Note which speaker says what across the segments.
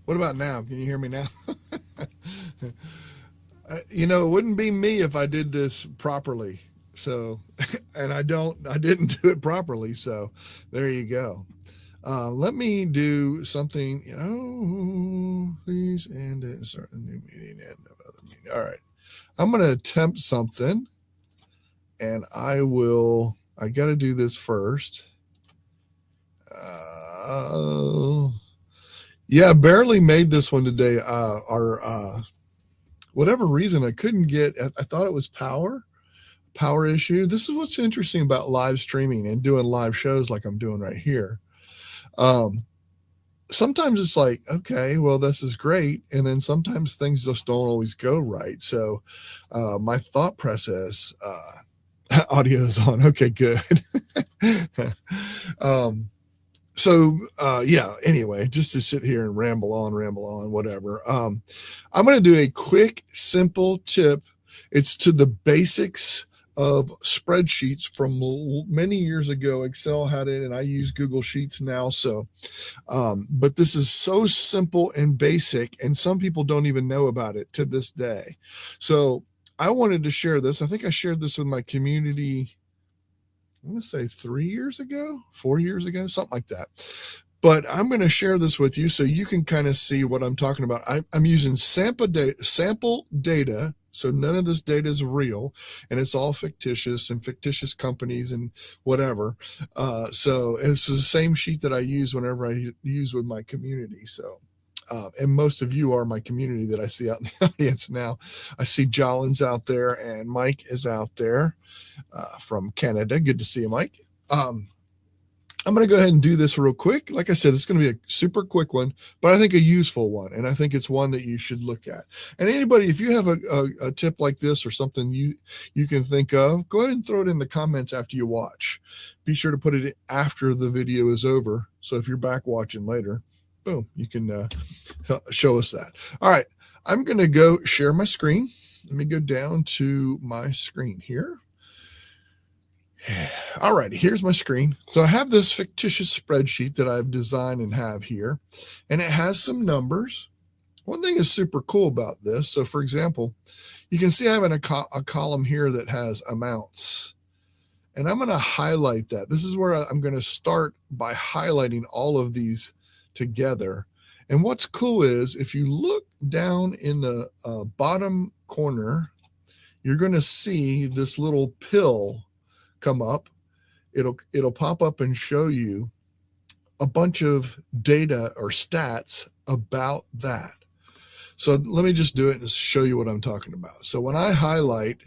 Speaker 1: What about now? Can you hear me now? It wouldn't be me if I did this properly. So, and I didn't do it properly. So there you go. Let me do something. Oh, please end it. Start a new meeting. End of other meeting. All right. I'm going to attempt something and I got to do this first. Yeah, barely made this one today. Whatever reason I couldn't get, I thought it was power issue. This is what's interesting about live streaming and doing live shows like I'm doing right here. Um, Sometimes it's like, okay, well, this is great. And then sometimes things just don't always go right. So my thought process, audio is on. Okay, good. um, yeah, anyway, just to sit here and ramble on, whatever. I'm going to do a quick, simple tip. It's to the basics of spreadsheets from many years ago. Excel had it, and I use Google Sheets now. So, but this is so simple and basic, and some people don't even know about it to this day. So, I wanted to share this. I think I shared this with my community, I'm going to say 3 years ago, 4 years ago, something like that. But I'm going to share this with you so you can kind of see what I'm talking about. I'm using sample data. So none of this data is real, and it's all fictitious and fictitious companies and whatever. So it's the same sheet that I use whenever I use with my community. So and most of you are my community that I see out in the audience now. I see Jollins out there and Mike is out there from Canada. Good to see you, Mike. I'm going to go ahead and do this real quick. Like I said, it's going to be a super quick one, but I think a useful one. And I think it's one that you should look at. And anybody, if you have a tip like this or something you can think of, go ahead and throw it in the comments after you watch. Be sure to put it after the video is over. So if you're back watching later, boom, you can show us that. All right, I'm going to go share my screen. Let me go down to my screen here. All right, here's my screen. So I have this fictitious spreadsheet that I've designed and have here, and it has some numbers. One thing is super cool about this. So for example, you can see I have a column here that has amounts, and I'm going to highlight that. This is where I'm going to start by highlighting all of these together. And what's cool is if you look down in the bottom corner, you're going to see this little pill come up. It'll pop up and show you a bunch of data or stats about that. So let me just do it and show you what I'm talking about. So when I highlight,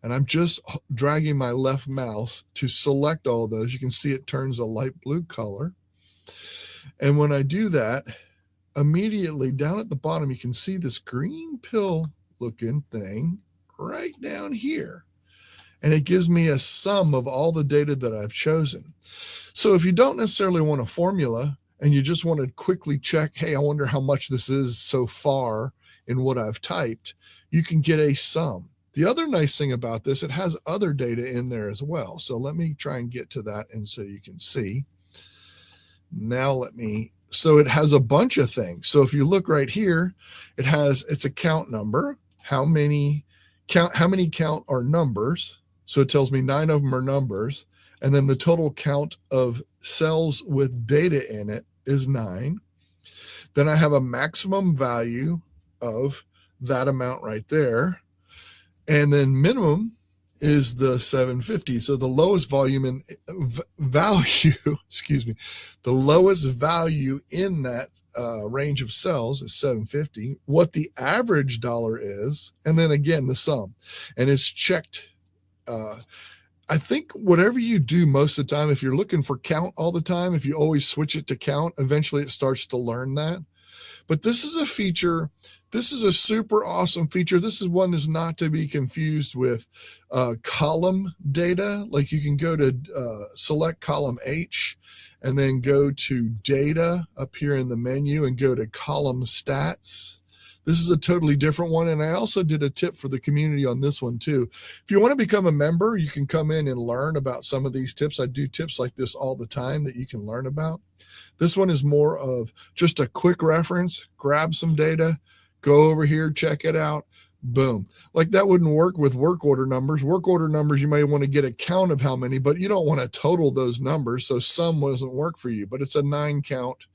Speaker 1: and I'm just dragging my left mouse to select all those, you can see it turns a light blue color. And when I do that, immediately down at the bottom, you can see this green pill looking thing right down here. And it gives me a sum of all the data that I've chosen. So if you don't necessarily want a formula and you just want to quickly check, hey, I wonder how much this is so far in what I've typed, you can get a sum. The other nice thing about this, it has other data in there as well. So let me try and get to that, and so you can see. Now so it has a bunch of things. So if you look right here, it's a count number. How many count are numbers? So it tells me 9 of them are numbers. And then the total count of cells with data in it is 9. Then I have a maximum value of that amount right there. And then minimum is the 750. So the lowest volume in value, the lowest value in that range of cells is 750. What the average dollar is, and then again the sum, and it's checked. I think whatever you do most of the time, if you're looking for count all the time, if you always switch it to count, eventually it starts to learn that. But this is a feature. This is a super awesome feature. This is one that's not to be confused with column data. Like you can go to select column H and then go to data up here in the menu and go to column stats. This is a totally different one. And I also did a tip for the community on this one too. If you want to become a member, you can come in and learn about some of these tips. I do tips like this all the time that you can learn about. This one is more of just a quick reference, grab some data, go over here, check it out. Boom. Like that wouldn't work with work order numbers. Work order numbers, you may want to get a count of how many, but you don't want to total those numbers. So some doesn't work for you, but it's a 9 count,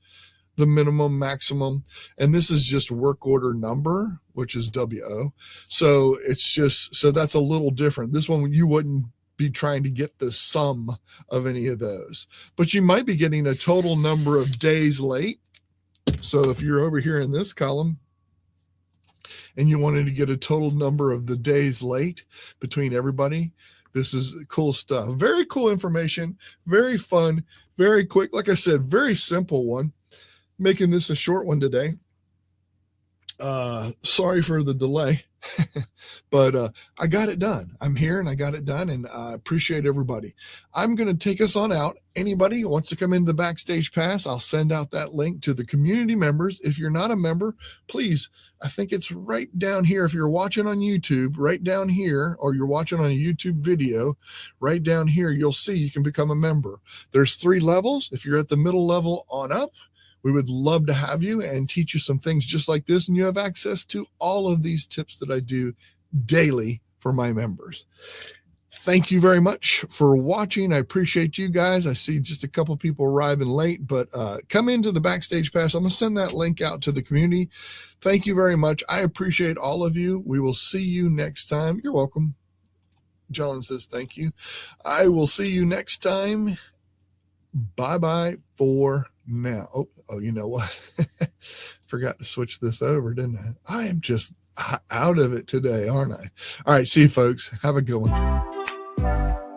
Speaker 1: the minimum, maximum. And this is just work order number, which is WO. So it's just, so that's a little different. This one, you wouldn't be trying to get the sum of any of those, but you might be getting a total number of days late. So if you're over here in this column, and you wanted to get a total number of the days late between everybody, this is cool stuff. Very cool information, very fun, very quick. Like I said, very simple one. Making this a short one today. Sorry for the delay, but I got it done. I'm here and I got it done, and I appreciate everybody. I'm going to take us on out. Anybody who wants to come in the Backstage Pass, I'll send out that link to the community members. If you're not a member, please, I think it's right down here. If you're watching on YouTube, right down here, or you're watching on a YouTube video, right down here, you'll see you can become a member. There's 3 levels. If you're at the middle level on up, we would love to have you and teach you some things just like this. And you have access to all of these tips that I do daily for my members. Thank you very much for watching. I appreciate you guys. I see just a couple people arriving late, but come into the Backstage Pass. I'm going to send that link out to the community. Thank you very much. I appreciate all of you. We will see you next time. You're welcome. John says thank you. I will see you next time. Bye-bye for now. Oh, you know what? Forgot to switch this over, didn't I? I am just out of it today, aren't I? All right, see you folks. Have a good one.